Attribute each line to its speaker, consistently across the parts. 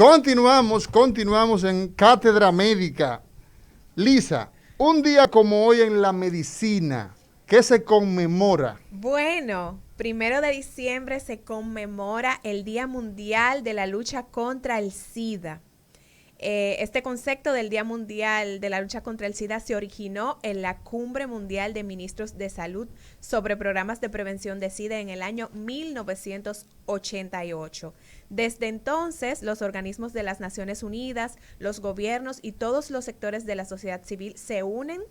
Speaker 1: Continuamos en Cátedra Médica. Lisa, un día como hoy en la medicina, ¿qué se conmemora?
Speaker 2: Bueno, 1 de diciembre se conmemora el Día Mundial de la Lucha contra el SIDA. Este concepto del Día Mundial de la Lucha contra el SIDA se originó en la Cumbre Mundial de Ministros de Salud sobre programas de prevención de SIDA en el año 1988. Desde entonces, los organismos de las Naciones Unidas, los gobiernos y todos los sectores de la sociedad civil se unen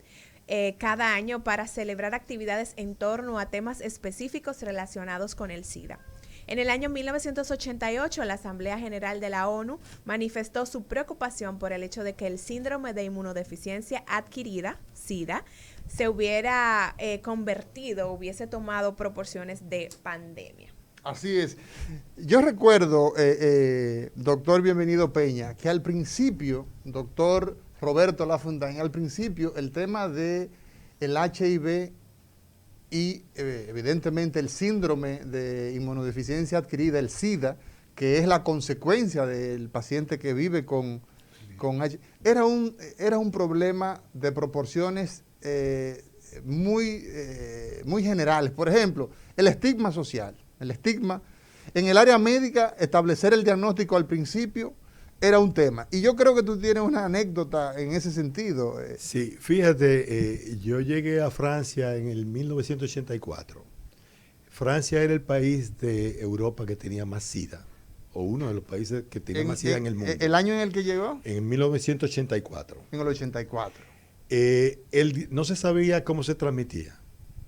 Speaker 2: cada año para celebrar actividades en torno a temas específicos relacionados con el SIDA. En el año 1988, la Asamblea General de la ONU manifestó su preocupación por el hecho de que el síndrome de inmunodeficiencia adquirida, SIDA, se hubiera convertido, hubiese tomado proporciones de pandemia.
Speaker 1: Así es. Yo recuerdo, doctor Bienvenido Peña, que al principio, doctor Roberto Lafondán, al principio el tema de el HIV y evidentemente el síndrome de inmunodeficiencia adquirida, el SIDA, que es la consecuencia del paciente que vive con HIV, era un problema de proporciones muy generales. Por ejemplo, el estigma social, el estigma en el área médica, establecer el diagnóstico al principio era un tema. Y yo creo que tú tienes una anécdota en ese sentido.
Speaker 3: Sí, fíjate, yo llegué a Francia en el 1984. Francia era el país de Europa que tenía más SIDA, o uno de los países que tenía más SIDA en el mundo.
Speaker 1: ¿El año en el que llegó?
Speaker 3: En 1984.
Speaker 1: En el 84.
Speaker 3: No se sabía cómo se transmitía.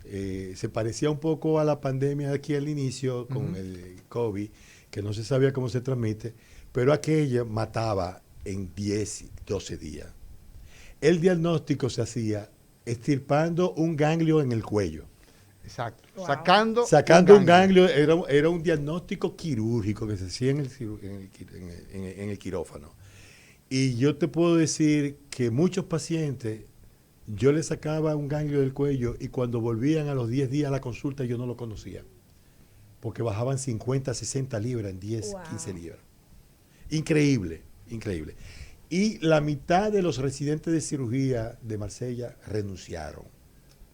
Speaker 3: Se parecía un poco a la pandemia de aquí al inicio con el COVID, que no se sabía cómo se transmite, pero aquella mataba en 10, 12 días. El diagnóstico se hacía extirpando un ganglio en el cuello.
Speaker 1: Exacto.
Speaker 2: Wow.
Speaker 1: Sacando
Speaker 3: un ganglio, era un diagnóstico quirúrgico que se hacía en el quirófano. Y yo te puedo decir que muchos pacientes, yo les sacaba un ganglio del cuello y cuando volvían a los 10 días a la consulta yo no lo conocía. Porque bajaban 50, 60 libras en 10, 15 libras. Increíble, increíble. Y la mitad de los residentes de cirugía de Marsella renunciaron.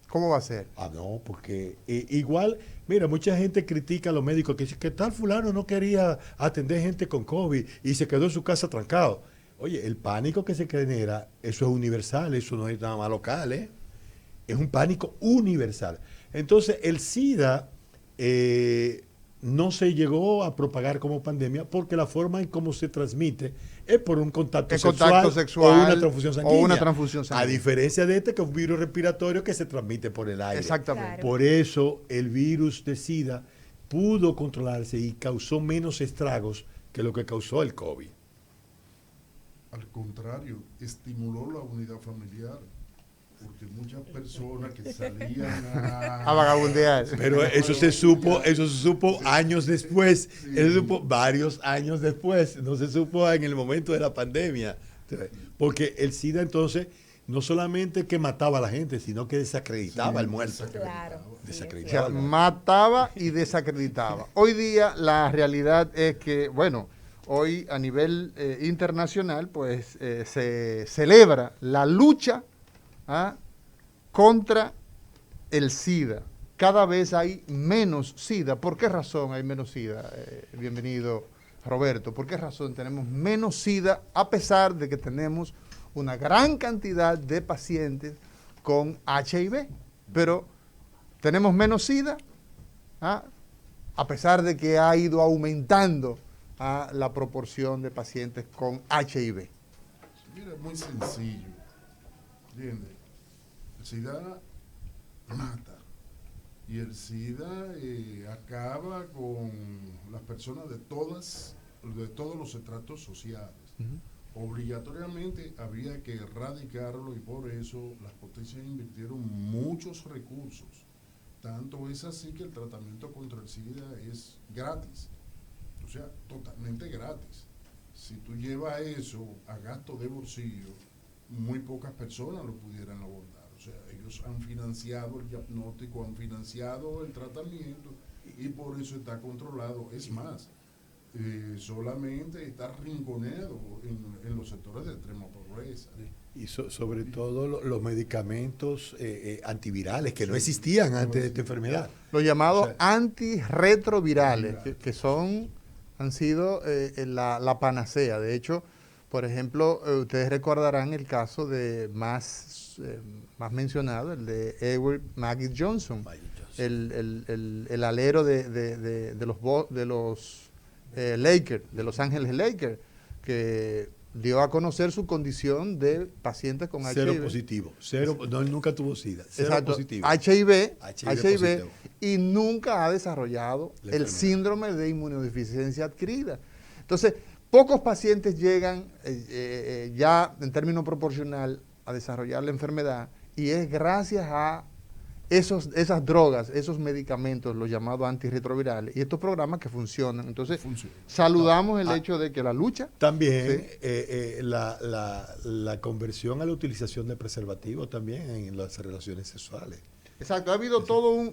Speaker 1: ¿Cómo va a ser?
Speaker 3: No, porque igual, mira, mucha gente critica a los médicos que dicen que tal fulano no quería atender gente con COVID y se quedó en su casa trancado. Oye, el pánico que se genera, eso es universal, eso no es nada más local, ¿eh? Es un pánico universal. Entonces, el SIDA no se llegó a propagar como pandemia porque la forma en cómo se transmite es por un contacto sexual o una transfusión sanguínea. A diferencia de este, que es un virus respiratorio que se transmite por el aire.
Speaker 1: Exactamente.
Speaker 2: Claro.
Speaker 3: Por eso el virus de SIDA pudo controlarse y causó menos estragos que lo que causó el COVID.
Speaker 4: Al contrario, estimuló la unidad familiar. Porque muchas personas que salían
Speaker 1: a vagabundear.
Speaker 3: Pero eso se supo años después, sí. Eso se supo varios años después, no se supo en el momento de la pandemia. Porque el SIDA entonces no solamente que mataba a la gente, sino que desacreditaba al muerto.
Speaker 2: Claro.
Speaker 3: Desacreditaba al muerto.
Speaker 1: Mataba y desacreditaba. Hoy día la realidad es que, bueno, hoy a nivel internacional, pues se celebra la lucha contra el SIDA. Cada vez hay menos SIDA. ¿Por qué razón hay menos SIDA? Bienvenido, Roberto. ¿Por qué razón tenemos menos SIDA a pesar de que tenemos una gran cantidad de pacientes con HIV? Pero tenemos menos SIDA a pesar de que ha ido aumentando la proporción de pacientes con HIV.
Speaker 4: Mira, es muy sencillo. ¿Entiendes? El SIDA mata y el SIDA acaba con las personas de todos los estratos sociales. Obligatoriamente había que erradicarlo y por eso las potencias invirtieron muchos recursos. Tanto es así que el tratamiento contra el SIDA es gratis, o sea, totalmente gratis. Si tú llevas eso a gasto de bolsillo, muy pocas personas lo pudieran abordar. O sea, ellos han financiado el diagnóstico, han financiado el tratamiento y por eso está controlado. Es más, solamente está rinconeado en los sectores de extrema pobreza.
Speaker 3: Y sobre todo los medicamentos antivirales que no existían antes de esta enfermedad.
Speaker 1: Los llamados
Speaker 3: O sea,
Speaker 1: antirretrovirales, que han sido la panacea. De hecho, por ejemplo, ustedes recordarán el caso de más mencionado, el de Edward Magic Johnson, el alero de los Lakers, de Los Ángeles Lakers, que dio a conocer su condición de pacientes con
Speaker 3: cero
Speaker 1: HIV.
Speaker 3: positivo. No, él nunca tuvo SIDA. Cero
Speaker 1: Exacto,
Speaker 3: positivo.
Speaker 1: HIV,
Speaker 3: positivo.
Speaker 1: y nunca ha desarrollado
Speaker 3: La
Speaker 1: el
Speaker 3: enfermedad.
Speaker 1: síndrome de inmunodeficiencia adquirida. Entonces, pocos pacientes llegan ya en términos proporcional a desarrollar la enfermedad, y es gracias a esas drogas, esos medicamentos, los llamados antirretrovirales, y estos programas que funcionan. Entonces, saludamos el hecho de que la lucha...
Speaker 3: También
Speaker 1: Sí.
Speaker 3: la conversión a la utilización de preservativos también en las relaciones sexuales.
Speaker 1: Exacto, ha habido todo un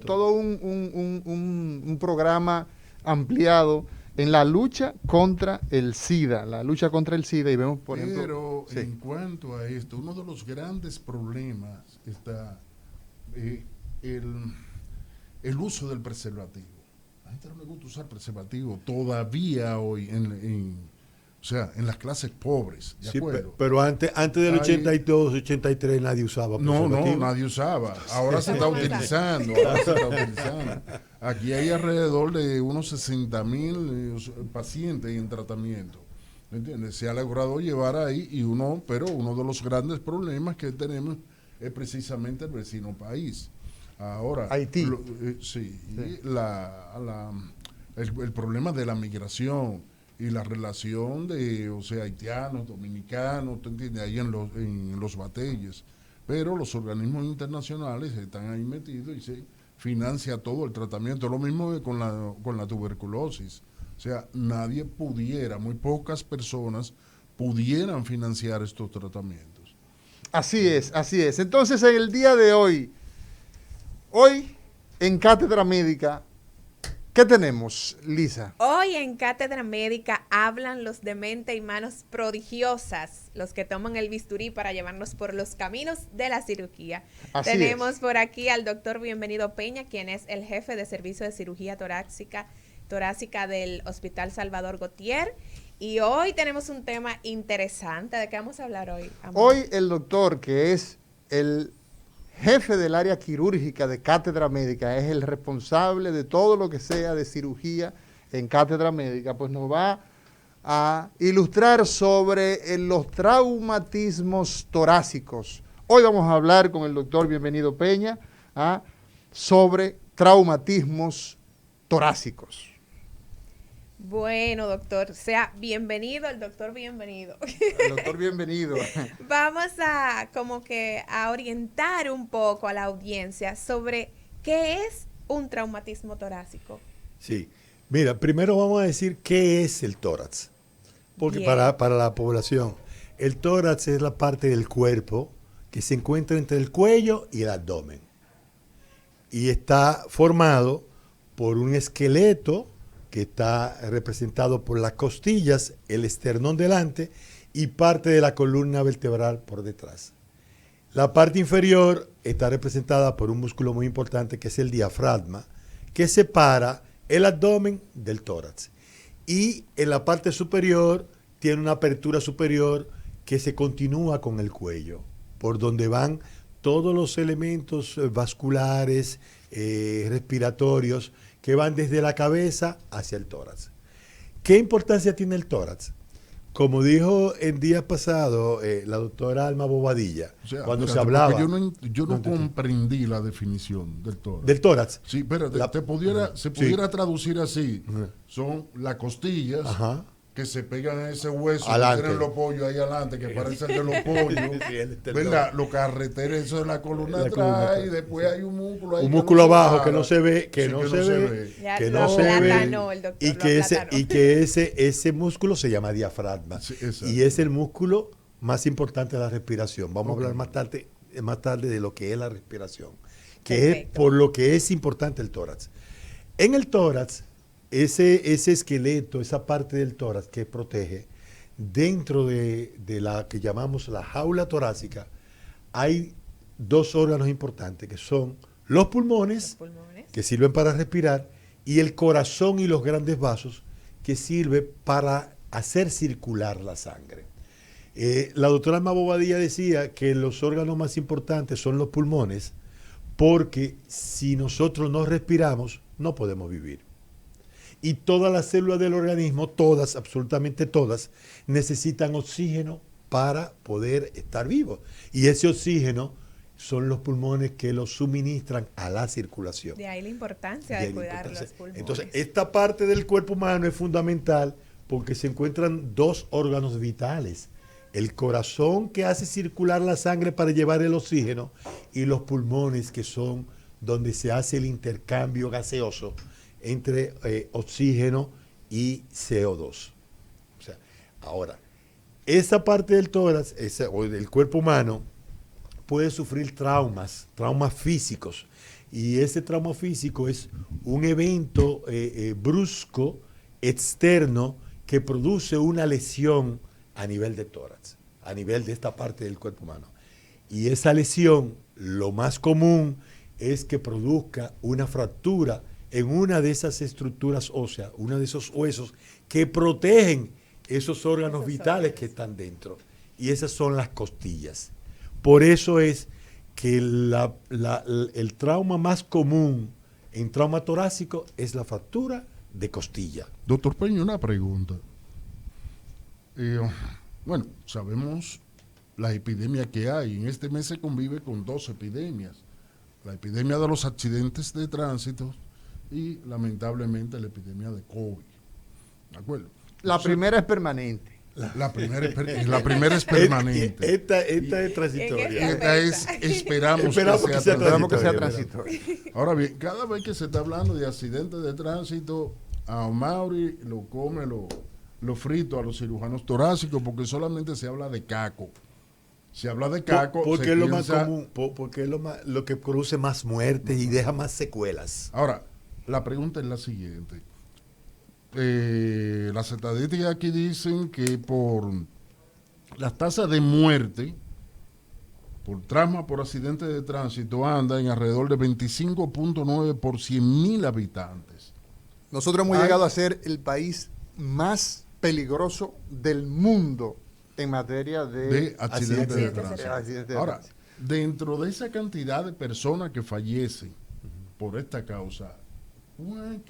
Speaker 1: programa ampliado en la lucha contra el SIDA, y vemos, por ejemplo...
Speaker 4: Pero
Speaker 1: sí.
Speaker 4: en cuanto a esto, uno de los grandes problemas está el uso del preservativo. A la gente no le gusta usar preservativo todavía hoy o sea, en las clases pobres, ¿de
Speaker 3: Sí,
Speaker 4: acuerdo?
Speaker 3: pero antes del
Speaker 4: Hay-
Speaker 3: 82, 83 nadie usaba
Speaker 4: No,
Speaker 3: preservativo.
Speaker 4: nadie usaba. Ahora se está utilizando. Aquí hay alrededor de unos 60,000 pacientes en tratamiento. ¿Me entiendes? Se ha logrado llevar ahí pero uno de los grandes problemas que tenemos es precisamente el vecino país. Ahora,
Speaker 1: Haití.
Speaker 4: Sí.
Speaker 1: Sí.
Speaker 4: El problema de la migración y la relación de, haitianos, dominicanos, ¿te entiendes? Ahí en los batalles. Pero los organismos internacionales están ahí metidos y se financia todo el tratamiento. Lo mismo que con la tuberculosis. O sea, muy pocas personas pudieran financiar estos tratamientos.
Speaker 1: Así es, así es. Entonces, en el día de hoy en Cátedra Médica, ¿qué tenemos, Lisa?
Speaker 2: Hoy en Cátedra Médica hablan los de mente y manos prodigiosas, los que toman el bisturí para llevarnos por los caminos de la cirugía.
Speaker 1: Así
Speaker 2: Tenemos
Speaker 1: es.
Speaker 2: por aquí al doctor Bienvenido Peña, quien es el jefe de servicio de cirugía torácica del Hospital Salvador Gautier. Y hoy tenemos un tema interesante. ¿De qué vamos a hablar hoy, amor?
Speaker 1: Hoy el doctor, que es el jefe del área quirúrgica de Cátedra Médica, es el responsable de todo lo que sea de cirugía en Cátedra Médica, pues nos va a ilustrar sobre los traumatismos torácicos. Hoy vamos a hablar con el doctor Bienvenido Peña sobre traumatismos torácicos.
Speaker 2: Bueno, doctor, sea bienvenido, el doctor bienvenido.
Speaker 1: El doctor Bienvenido.
Speaker 2: Vamos a orientar un poco a la audiencia sobre qué es un traumatismo torácico.
Speaker 3: Sí. Mira, primero vamos a decir qué es el tórax. Porque
Speaker 2: Bien.
Speaker 3: para la población, el tórax es la parte del cuerpo que se encuentra entre el cuello y el abdomen. Y está formado por un esqueleto que está representado por las costillas, el esternón delante y parte de la columna vertebral por detrás. La parte inferior está representada por un músculo muy importante que es el diafragma, que separa el abdomen del tórax. Y en la parte superior tiene una apertura superior que se continúa con el cuello, por donde van todos los elementos vasculares, respiratorios, que van desde la cabeza hacia el tórax. ¿Qué importancia tiene el tórax? Como dijo el día pasado la doctora Alma Bobadilla,
Speaker 4: O sea,
Speaker 3: cuando se
Speaker 4: espérate,
Speaker 3: hablaba...
Speaker 4: porque yo no comprendí la definición del tórax.
Speaker 3: Del tórax.
Speaker 4: Sí, espérate, se pudiera traducir así. Son las costillas
Speaker 3: Ajá.
Speaker 4: que se pegan a ese hueso
Speaker 3: Adelante.
Speaker 4: que tienen los pollos ahí adelante, que parecen de los pollos.
Speaker 3: Sí, el esternón.
Speaker 4: ¿Verdad? Los carreteros, eso es la columna
Speaker 3: La
Speaker 4: atrás,
Speaker 3: columna atrás.
Speaker 4: y después hay un músculo ahí.
Speaker 3: Un
Speaker 4: que
Speaker 3: músculo
Speaker 4: no se
Speaker 3: abajo
Speaker 4: para.
Speaker 3: que no se ve, que
Speaker 4: Sí,
Speaker 3: no se ve,
Speaker 2: Ya
Speaker 3: que
Speaker 2: lo
Speaker 3: no se
Speaker 2: aplatanó
Speaker 3: ve,
Speaker 2: el doctor,
Speaker 3: y
Speaker 2: lo
Speaker 3: que
Speaker 2: aplatanó.
Speaker 3: ese músculo se llama diafragma,
Speaker 4: Sí, exacto.
Speaker 3: y es el músculo más importante de la respiración. Vamos
Speaker 4: Ok.
Speaker 3: a hablar más tarde de lo que es la respiración, que es
Speaker 2: Perfecto.
Speaker 3: por lo que es importante el tórax. En el tórax ese esqueleto, esa parte del tórax que protege, dentro de la que llamamos la jaula torácica, hay dos órganos importantes que son los pulmones, que sirven para respirar, y el corazón y los grandes vasos, que sirven para hacer circular la sangre. La doctora Alma Bobadilla decía que los órganos más importantes son los pulmones, porque si nosotros no respiramos, no podemos vivir. Y todas las células del organismo, todas, absolutamente todas, necesitan oxígeno para poder estar vivos. Y ese oxígeno son los pulmones que lo suministran a la circulación.
Speaker 2: De ahí la importancia de cuidar los pulmones.
Speaker 3: Entonces, esta parte del cuerpo humano es fundamental porque se encuentran dos órganos vitales. El corazón, que hace circular la sangre para llevar el oxígeno, y los pulmones, que son donde se hace el intercambio gaseoso entre oxígeno y CO2. O sea, ahora, esa parte del tórax, o del cuerpo humano, puede sufrir traumas físicos. Y ese trauma físico es un evento brusco, externo, que produce una lesión a nivel de tórax, a nivel de esta parte del cuerpo humano. Y esa lesión, lo más común es que produzca una fractura en una de esas estructuras óseas, uno de esos huesos que protegen esos órganos vitales que están dentro. Y esas son las costillas. Por eso es que el trauma más común en trauma torácico es la fractura de costilla.
Speaker 4: Doctor Peña, una pregunta. Bueno, sabemos la epidemia que hay. En este mes se convive con dos epidemias. La epidemia de los accidentes de tránsito y, lamentablemente, la epidemia de COVID. ¿De acuerdo?
Speaker 1: La primera es permanente.
Speaker 4: La primera es permanente.
Speaker 3: Esta es transitoria.
Speaker 4: Esta es, esperamos que sea transitoria. Ahora bien, cada vez que se está hablando de accidentes de tránsito, a Mauri lo come, lo frito a los cirujanos torácicos, porque solamente se habla de caco. Se habla de caco.
Speaker 3: Porque es lo más común, porque es lo que produce más muertes y deja más secuelas.
Speaker 4: Ahora, la pregunta es la siguiente. Las estadísticas aquí dicen que por las tasas de muerte por trauma por accidente de tránsito anda en alrededor de 25.9 por 100.000 habitantes.
Speaker 1: Nosotros hemos llegado a ser el país más peligroso del mundo en materia de
Speaker 4: accidentes de tránsito.
Speaker 1: Accidentes de
Speaker 4: Ahora,
Speaker 1: tránsito.
Speaker 4: dentro de esa cantidad de personas que fallecen por esta causa, ¿en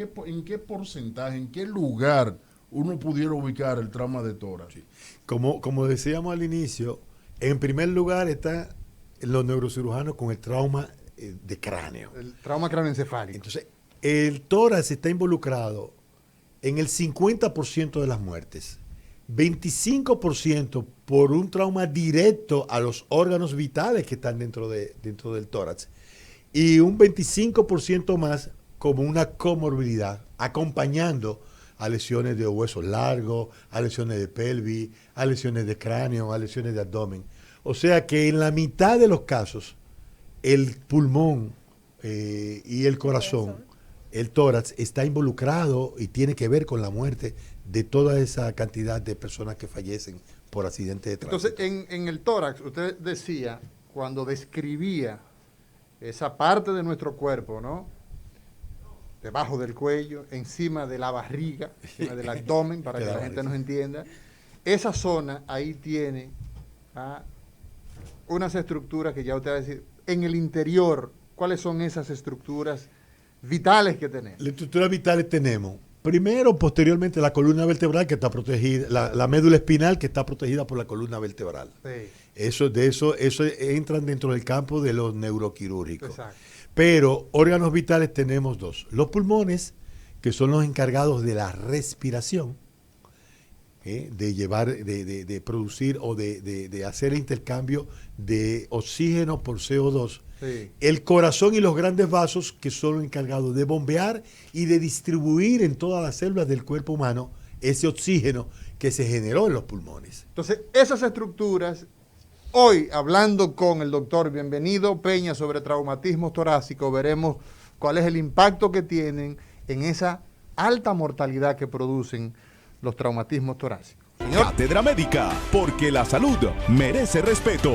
Speaker 4: qué porcentaje, en qué lugar uno pudiera ubicar el trauma de tórax?
Speaker 3: Sí. Como decíamos al inicio, en primer lugar están los neurocirujanos con el trauma de cráneo.
Speaker 1: El trauma cráneoencefálico.
Speaker 3: Entonces, el tórax está involucrado en el 50% de las muertes, 25% por un trauma directo a los órganos vitales que están dentro del tórax, y un 25% más como una comorbilidad, acompañando a lesiones de huesos largos, a lesiones de pelvis, a lesiones de cráneo, a lesiones de abdomen. O sea que en la mitad de los casos, el pulmón y el corazón, el tórax, está involucrado y tiene que ver con la muerte de toda esa cantidad de personas que fallecen por accidentes de tránsito.
Speaker 1: Entonces, en el tórax, usted decía, cuando describía esa parte de nuestro cuerpo, ¿no? Debajo del cuello, encima de la barriga, encima del abdomen, para que la gente nos entienda. Esa zona ahí tiene unas estructuras que ya usted va a decir. En el interior, ¿cuáles son esas estructuras vitales que tenemos?
Speaker 3: Las estructuras vitales tenemos, primero, posteriormente, la columna vertebral que está protegida, la médula espinal que está protegida por la columna vertebral.
Speaker 1: Sí.
Speaker 3: Eso entran dentro del campo de los neuroquirúrgicos.
Speaker 1: Exacto.
Speaker 3: Pero órganos vitales tenemos dos. Los pulmones, que son los encargados de la respiración, de llevar, de producir o de hacer el intercambio de oxígeno por CO2.
Speaker 1: Sí.
Speaker 3: El corazón y los grandes vasos, que son los encargados de bombear y de distribuir en todas las células del cuerpo humano ese oxígeno que se generó en los pulmones.
Speaker 1: Entonces, esas estructuras, hoy hablando con el doctor Bienvenido Peña sobre traumatismos torácicos, veremos cuál es el impacto que tienen en esa alta mortalidad que producen los traumatismos torácicos. Señor.
Speaker 5: Cátedra Médica, porque la salud merece respeto.